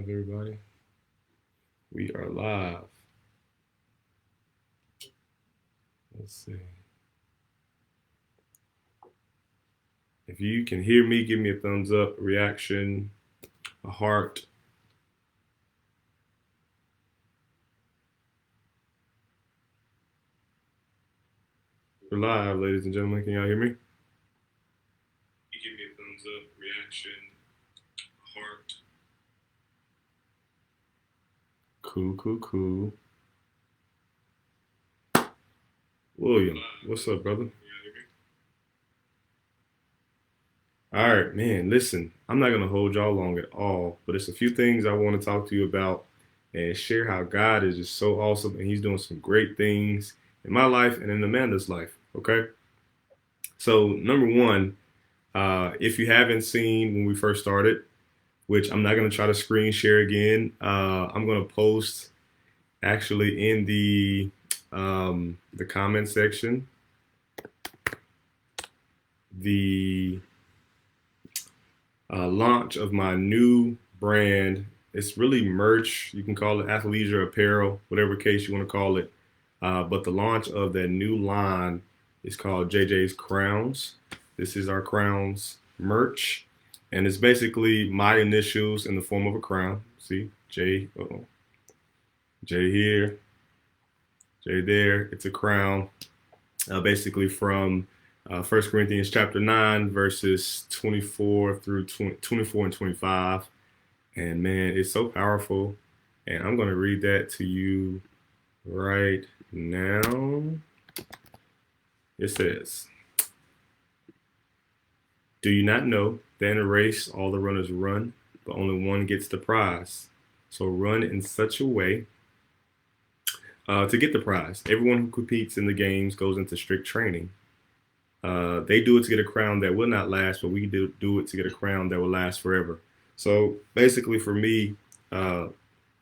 Everybody? We are live. Let's see. If you can hear me, give me a thumbs up, reaction, a heart. We're live, ladies and gentlemen. Can y'all hear me? Give me a thumbs up, reaction, a heart. Cool. William, what's up, brother? All right, man, listen, I'm not going to hold y'all long at all, but it's a few things I want to talk to you about and share how God is just so awesome and he's doing some great things in my life and in Amanda's life, okay? So, number one, if you haven't seen when we first started, which I'm not going to try to screen share again, I'm going to post actually in the comment section the launch of my new brand. It's really merch. You can call it athleisure apparel, whatever case you want to call it. But the launch of that new line is called JJ's Crowns. This is our Crowns merch. And it's basically my initials in the form of a crown. See, J, J here, J there. It's a crown, basically from 1 Corinthians chapter 9, verses 24 through 24 and 25. And man, it's so powerful. And I'm going to read that to you right now. It says, "Do you not know that in a race all the runners run, but only one gets the prize? So run in such a way to get the prize. Everyone who competes in the games goes into strict training. They do it to get a crown that will not last, but we do it to get a crown that will last forever." So basically for me, I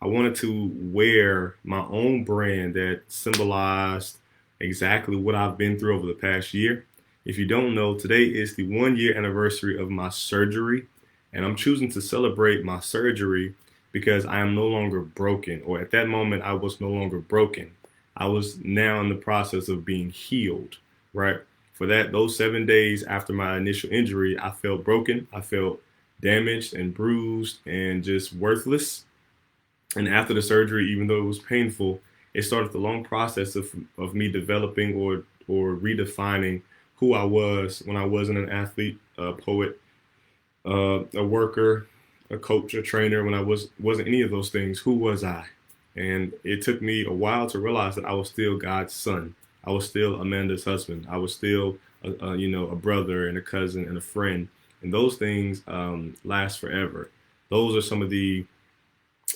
wanted to wear my own brand that symbolized exactly what I've been through over the past year. If you don't know, today is the 1 year anniversary of my surgery, and I'm choosing to celebrate my surgery because I am no longer broken, or at that moment, I was no longer broken. I was now in the process of being healed, right? For those 7 days after my initial injury, I felt broken. I felt damaged and bruised and just worthless. And after the surgery, even though it was painful, it started the long process of me developing or redefining who I was when I wasn't an athlete, a poet, a worker, a coach, a trainer. When I wasn't any of those things, who was I? And it took me a while to realize that I was still God's son. I was still Amanda's husband. I was still, a brother and a cousin and a friend. And those things last forever. Those are some of the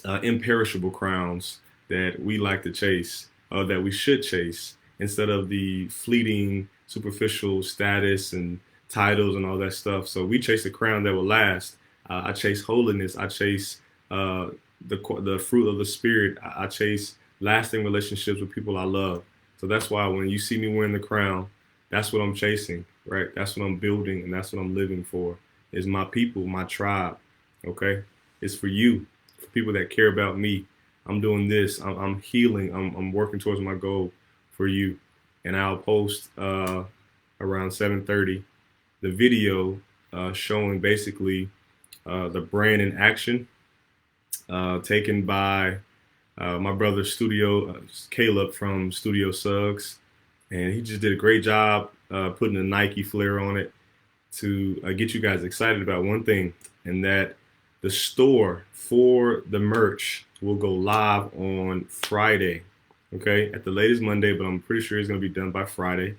imperishable crowns that we like to chase, that we should chase, instead of the fleeting, superficial status and titles and all that stuff. So we chase a crown that will last. I chase holiness. I chase the fruit of the spirit. I chase lasting relationships with people I love. So that's why when you see me wearing the crown, that's what I'm chasing, right? That's what I'm building, and that's what I'm living for. Is my people, my tribe. Okay, it's for you, for people that care about me. I'm doing this. I'm healing. I'm working towards my goal for you, and I'll post around 7:30 the video showing basically the brand in action, taken by my brother Caleb from Studio Suggs, and he just did a great job putting a Nike flair on it to get you guys excited about one thing, and that the store for the merch will go live on Friday, okay, at the latest Monday, but I'm pretty sure it's going to be done by Friday.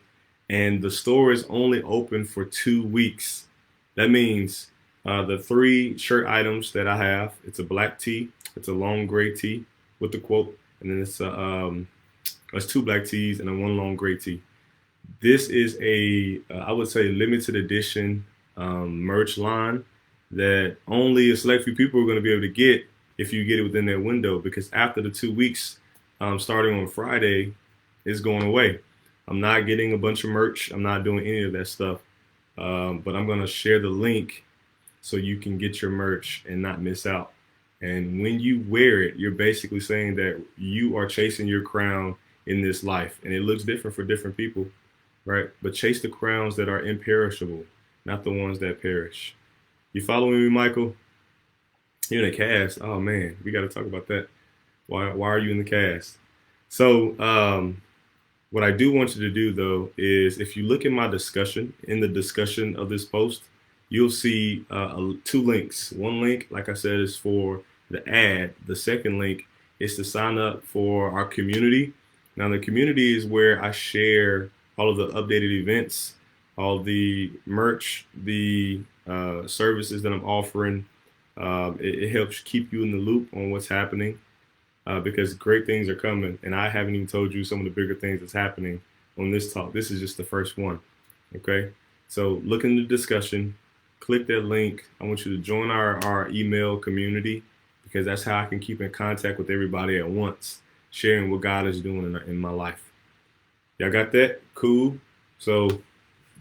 And the store is only open for 2 weeks. That means the 3 shirt items that I have, it's a black tee, it's a long gray tee with the quote, and then it's 2 black tees and then 1 long gray tee. This is I would say, limited edition merch line that only a select few people are going to be able to get if you get it within their window, because after the 2 weeks, starting on Friday, it's going away. I'm not getting a bunch of merch. I'm not doing any of that stuff. But I'm going to share the link so you can get your merch and not miss out. And when you wear it, you're basically saying that you are chasing your crown in this life. And it looks different for different people, right? But chase the crowns that are imperishable, not the ones that perish. You following me, Michael? You're in the cast. Oh man, we got to talk about that. Why are you in the cast? So what I do want you to do though is if you look at my discussion in the discussion of this post, you'll see two links. One link, like I said, is for the ad. The second link is to sign up for our community. Now the community is where I share all of the updated events, all the merch, the services that I'm offering. It helps keep you in the loop on what's happening because great things are coming. And I haven't even told you some of the bigger things that's happening on this talk. This is just the first one. Okay. So look in the discussion, click that link. I want you to join our email community because that's how I can keep in contact with everybody at once, sharing what God is doing in my life. Y'all got that? Cool. So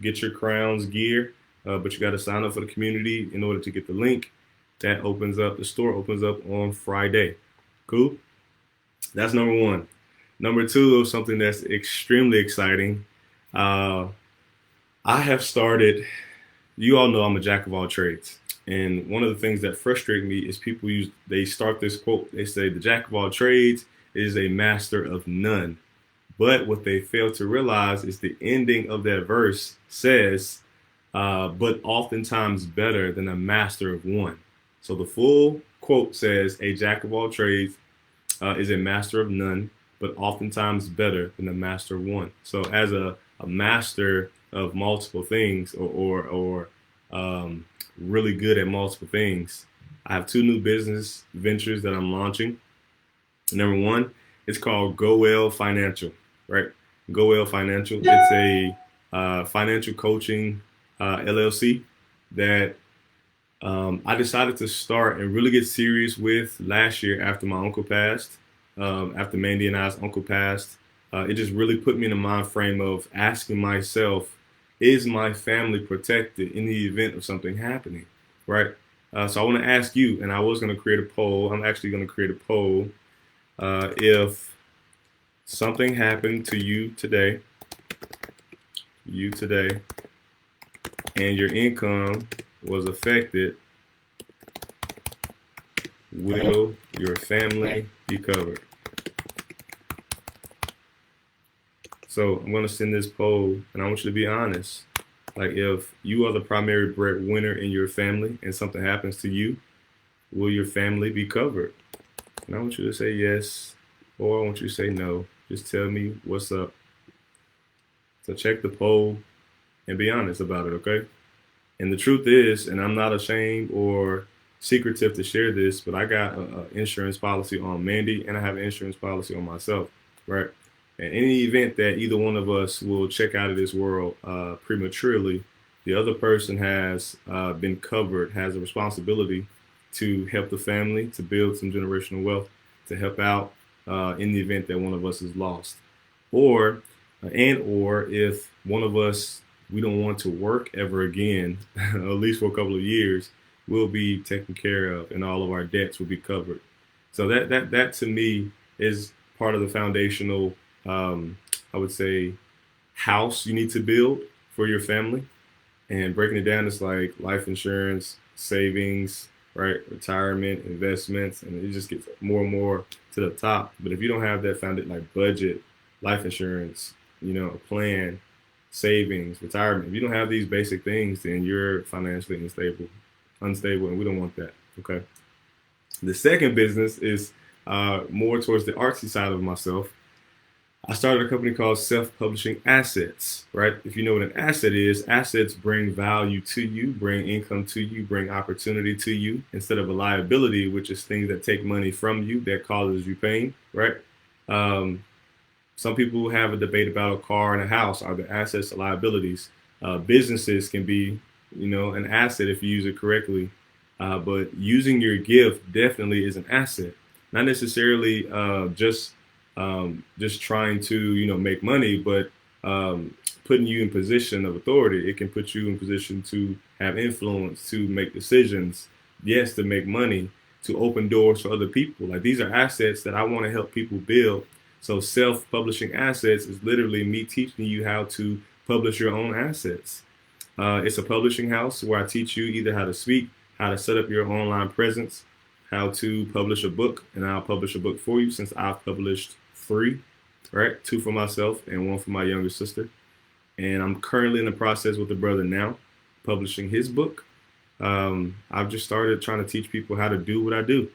get your crowns gear, but you got to sign up for the community in order to get the link. That opens up, the store opens up on Friday. Cool? That's number one. Number two, something that's extremely exciting. I have started, you all know I'm a jack of all trades. And one of the things that frustrate me is people they start this quote, they say, the jack of all trades is a master of none. But what they fail to realize is the ending of that verse says, but oftentimes better than a master of one. So the full quote says, a jack of all trades is a master of none, but oftentimes better than a master of one. So as a master of multiple things or really good at multiple things, I have two new business ventures that I'm launching. Number one, it's called GoWell Financial, right? GoWell Financial. It's a financial coaching LLC that I decided to start and really get serious with last year after my uncle passed, after Mandy and I's uncle passed. It just really put me in the mind frame of asking myself, is my family protected in the event of something happening, right? So I want to ask you, and I was going to create a poll. I'm actually going to create a poll. If something happened to you today, and your income was affected, will your family be covered? So I'm going to send this poll, and I want you to be honest. Like, if you are the primary breadwinner in your family and something happens to you, will your family be covered? And I want you to say yes, or I want you to say no. Just tell me what's up. So check the poll and be honest about it, okay? And the truth is, and I'm not ashamed or secretive to share this, but I got an insurance policy on Mandy and I have an insurance policy on myself, right? In any event that either one of us will check out of this world prematurely, the other person has been covered, has a responsibility to help the family, to build some generational wealth, to help out in the event that one of us is lost. Or if one of us, we don't want to work ever again, at least for a couple of years, we'll be taken care of and all of our debts will be covered. So that to me is part of the foundational, I would say, house you need to build for your family. And breaking it down is like life insurance, savings, right, retirement, investments, and it just gets more and more to the top. But if you don't have that founded, like budget, life insurance, a plan, savings, retirement, if you don't have these basic things, then you're financially unstable, and we don't want that. Okay. The second business is more towards the artsy side of myself. I started a company called Self-Publishing Assets, right? If you know what an asset is, assets bring value to you, bring income to you, bring opportunity to you, instead of a liability, which is things that take money from you that causes you pain, right? Some people have a debate about a car and a house. Are the assets or liabilities? Businesses can be, an asset if you use it correctly. But using your gift definitely is an asset. Not necessarily just trying to, make money, but putting you in position of authority. It can put you in position to have influence, to make decisions, yes, to make money, to open doors for other people. Like these are assets that I want to help people build. So self-publishing assets is literally me teaching you how to publish your own assets. It's a publishing house where I teach you either how to speak, how to set up your online presence, how to publish a book, and I'll publish a book for you since I've published 3, right? 2 for myself and 1 for my younger sister. And I'm currently in the process with a brother now, publishing his book. I've just started trying to teach people how to do what I do,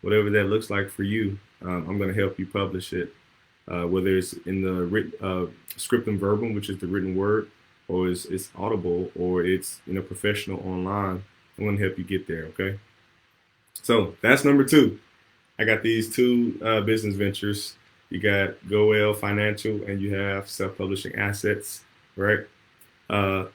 whatever that looks like for you. I'm going to help you publish it, whether it's in the scriptum verbum, which is the written word, or it's audible, or it's professional online. I'm going to help you get there. Okay. So that's number 2. I got these 2 business ventures. You got Goel Financial and you have self-publishing assets, right?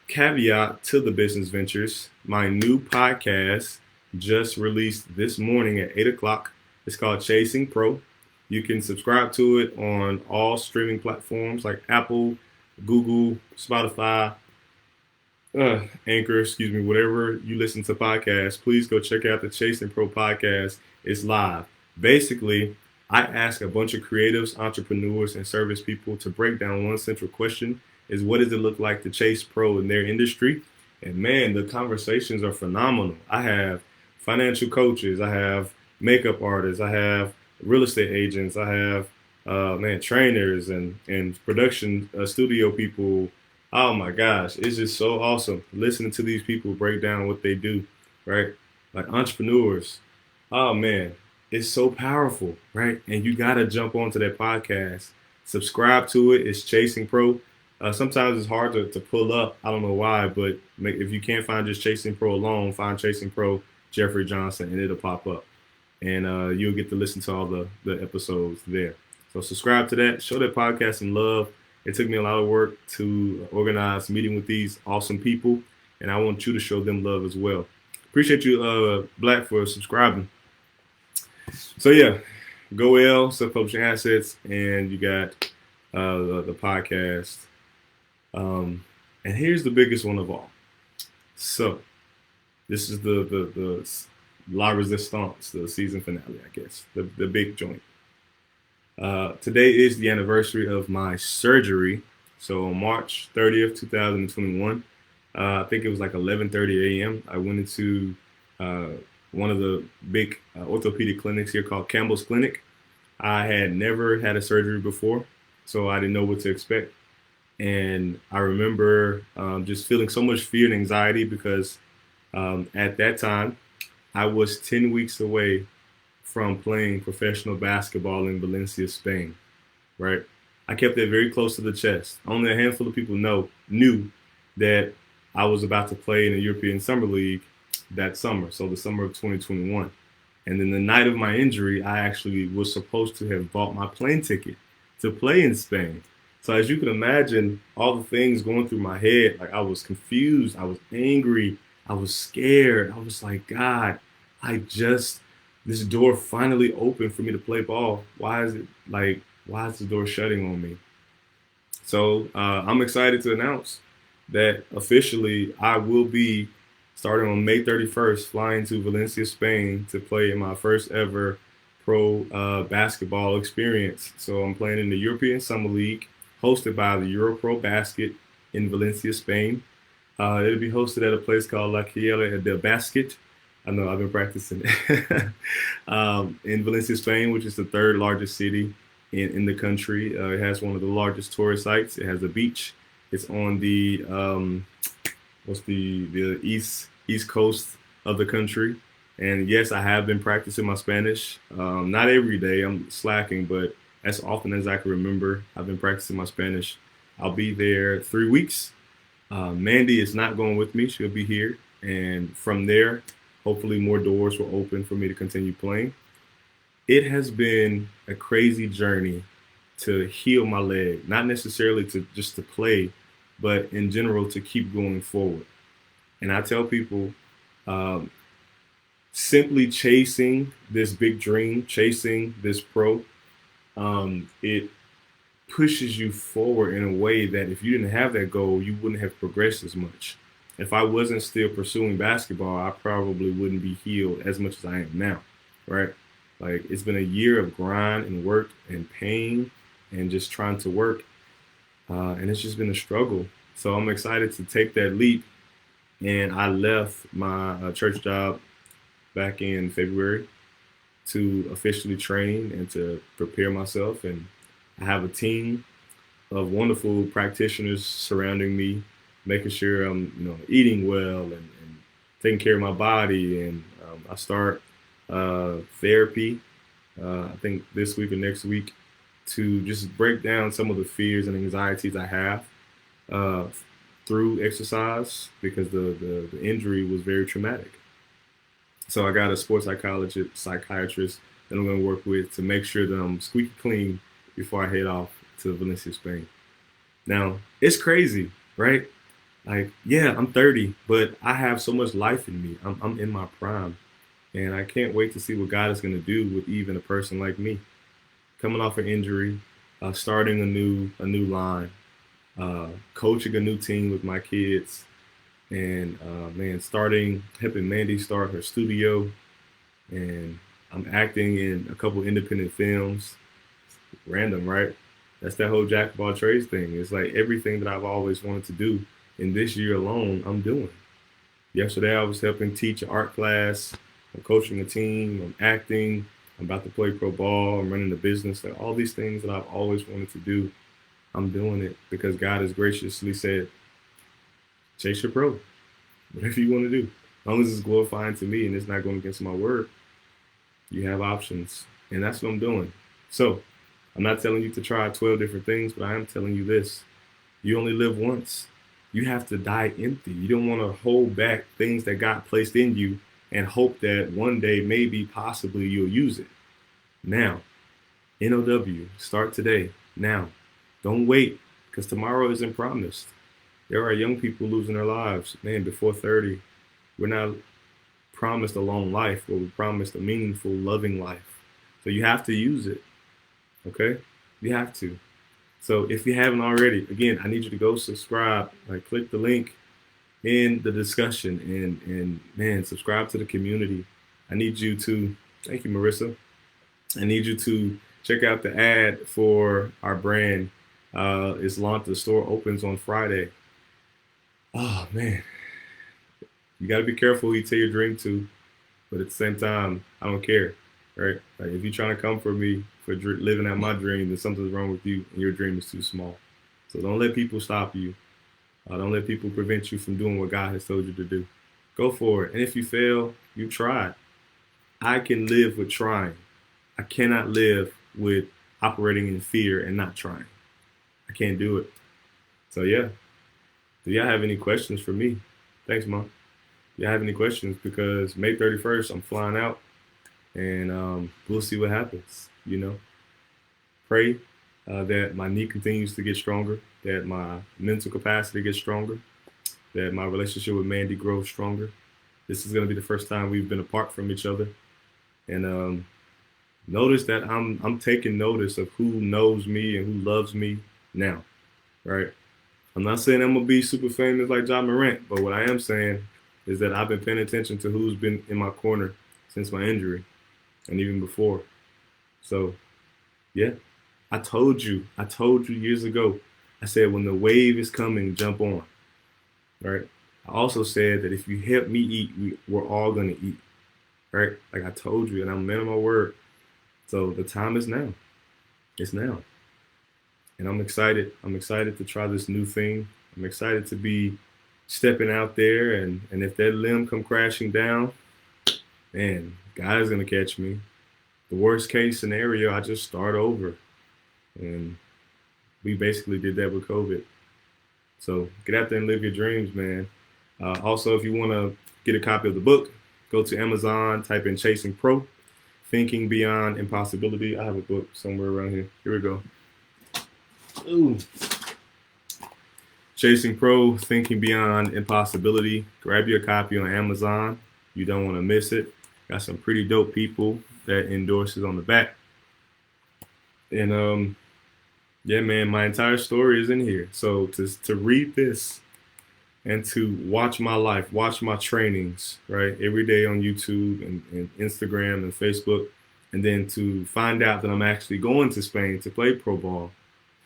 Caveat to the business ventures, my new podcast just released this morning at 8 o'clock. It's called Chasing Pro. You can subscribe to it on all streaming platforms like Apple, Google, Spotify, Anchor, whatever you listen to podcasts. Please go check out the Chasing Pro podcast. It's live. Basically, I ask a bunch of creatives, entrepreneurs, and service people to break down one central question: is what does it look like to chase pro in their industry? And man, the conversations are phenomenal. I have financial coaches, I have makeup artists, I have real estate agents, I have trainers and production studio people. Oh my gosh, it's just so awesome listening to these people break down what they do, right? Like entrepreneurs. Oh man, it's so powerful, right? And you gotta jump onto that podcast, subscribe to it. It's Chasing Pro. Sometimes it's hard to pull up. I don't know why, but if you can't find just Chasing Pro alone, find Chasing Pro Jeffrey Johnson and it'll pop up. And you'll get to listen to all the episodes there. So subscribe to that. Show that podcast some love. It took me a lot of work to organize meeting with these awesome people, and I want you to show them love as well. Appreciate you, Black, for subscribing. So yeah, Goel, self-publishing assets, and you got the podcast. And here's the biggest one of all. So this is the La Resistance, the season finale, I guess, the big joint. Today is the anniversary of my surgery. So on March 30th, 2021, I think it was like 11:30 a.m. I went into one of the big orthopedic clinics here called Campbell's Clinic. I had never had a surgery before, so I didn't know what to expect. And I remember just feeling so much fear and anxiety because at that time, I was 10 weeks away from playing professional basketball in Valencia, Spain, right? I kept that very close to the chest. Only a handful of people knew that I was about to play in the European Summer League that summer, so the summer of 2021. And then the night of my injury, I actually was supposed to have bought my plane ticket to play in Spain. So as you can imagine, all the things going through my head, like I was confused, I was angry, I was scared. I was like, God, this door finally opened for me to play ball. Why is the door shutting on me? So I'm excited to announce that officially I will be starting on May 31st, flying to Valencia, Spain to play in my first ever pro basketball experience. So I'm playing in the European Summer League, hosted by the Europro Basket in Valencia, Spain. It'll be hosted at a place called La Quiela del Basket. I know I've been practicing in Valencia, Spain, which is the 3rd largest city in the country. It has one of the largest tourist sites. It has a beach. It's on the the east coast of the country. And yes, I have been practicing my Spanish. Not every day. I'm slacking, but as often as I can remember, I've been practicing my Spanish. I'll be there 3 weeks. Mandy is not going with me. She'll be here. And from there, hopefully more doors will open for me to continue playing. It has been a crazy journey to heal my leg, not necessarily to play, but in general to keep going forward. And I tell people, simply chasing this big dream, chasing this pro, it pushes you forward in a way that if you didn't have that goal, you wouldn't have progressed as much. If I wasn't still pursuing basketball, I probably wouldn't be healed as much as I am now. right? Like it's been a year of grind and work and pain and just trying to work, and it's just been a struggle. So I'm excited to take that leap. And I left my church job back in February to officially train and to prepare myself. And I have a team of wonderful practitioners surrounding me, making sure I'm, eating well and taking care of my body. And I start therapy, I think this week or next week, to just break down some of the fears and anxieties I have uh, through exercise because the injury was very traumatic. So I got a sports psychiatrist that I'm going to work with to make sure that I'm squeaky clean before I head off to Valencia, Spain. Now, it's crazy, right? Like, yeah, I'm 30, but I have so much life in me. I'm in my prime. And I can't wait to see what God is going to do with even a person like me. Coming off an injury, starting a new line, coaching a new team with my kids, and man, helping Mandy start her studio, and I'm acting in a couple independent films. Random, right? That's that whole jack of all trades thing. It's like everything that I've always wanted to do in this year alone, I'm doing. Yesterday, I was helping teach an art class. I'm coaching a team. I'm acting. I'm about to play pro ball. I'm running a business. Like all these things that I've always wanted to do, I'm doing it because God has graciously said, chase your pro. Whatever you want to do. As long as it's glorifying to me and it's not going against my word, you have options. And that's what I'm doing. So I'm not telling you to try 12 different things, but I am telling you this. You only live once. You have to die empty. You don't want to hold back things that God placed in you and hope that one day, maybe, possibly, you'll use it. Now, NOW, start today. Now. Don't wait, because tomorrow isn't promised. There are young people losing their lives. Man, before 30, we're not promised a long life, but we're promised a meaningful, loving life. So you have to use it, okay? You have to. So if you haven't already, again, I need you to go subscribe. Like, click the link in the discussion and man, subscribe to the community. I need you to, thank you, Marissa. I need you to check out the ad for our brand. It's launched. The store opens on Friday. Oh man, you got to be careful who you tell your dream to, but at the same time, I don't care, right? Like if you're trying to come for me for living out my dream, then something's wrong with you, and your dream is too small. So don't let people stop you. Don't let people prevent you from doing what God has told you to do. Go for it. And if you fail, you tried. I can live with trying. I cannot live with operating in fear and not trying. I can't do it. So yeah. Do y'all have any questions for me? Thanks, Mom. Do y'all have any questions? Because May 31st, I'm flying out, and we'll see what happens. Pray that my knee continues to get stronger, that my mental capacity gets stronger, that my relationship with Mandy grows stronger. This is going to be the first time we've been apart from each other, and notice that I'm taking notice of who knows me and who loves me now, right? I'm not saying I'm gonna be super famous like Ja Morant, but what I am saying is that I've been paying attention to who's been in my corner since my injury and even before. So, yeah, I told you years ago. I said when the wave is coming, jump on, right? I also said that if you help me eat, we're all gonna eat, right? Like I told you, and I'm a man of my word. So the time is now. It's now. And I'm excited. I'm excited to try this new thing. I'm excited to be stepping out there. And if that limb come crashing down, man, God is going to catch me. The worst case scenario, I just start over. And we basically did that with COVID. So get out there and live your dreams, man. Also, if you want to get a copy of the book, go to Amazon, type in Chasing Pro, Thinking Beyond Impossibility. I have a book somewhere around here. Here we go. Ooh. Chasing Pro, Thinking Beyond Impossibility. Grab your copy on Amazon. You don't want to miss it. Got some pretty dope people that endorse it on the back. And yeah, man, my entire story is in here. So to read this and to watch my life, watch my trainings, right, every day on YouTube and Instagram and Facebook, and then to find out that I'm actually going to Spain to play pro ball.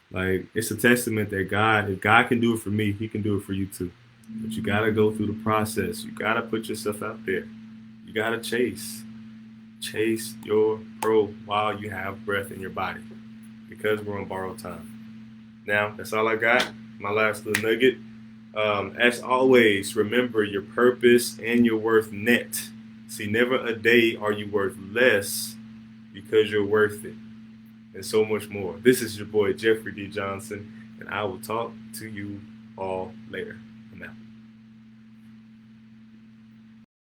Like, it's a testament that God, if God can do it for me, He can do it for you too. But you gotta go through the process. You gotta put yourself out there. You gotta chase your pro while you have breath in your body, because we're on borrowed time. Now, that's all I got. My last little nugget. As always, remember your purpose and your worth net. See, never a day are you worth less, because you're worth it, and so much more. This is your boy, Jeffrey D. Johnson, and I will talk to you all later.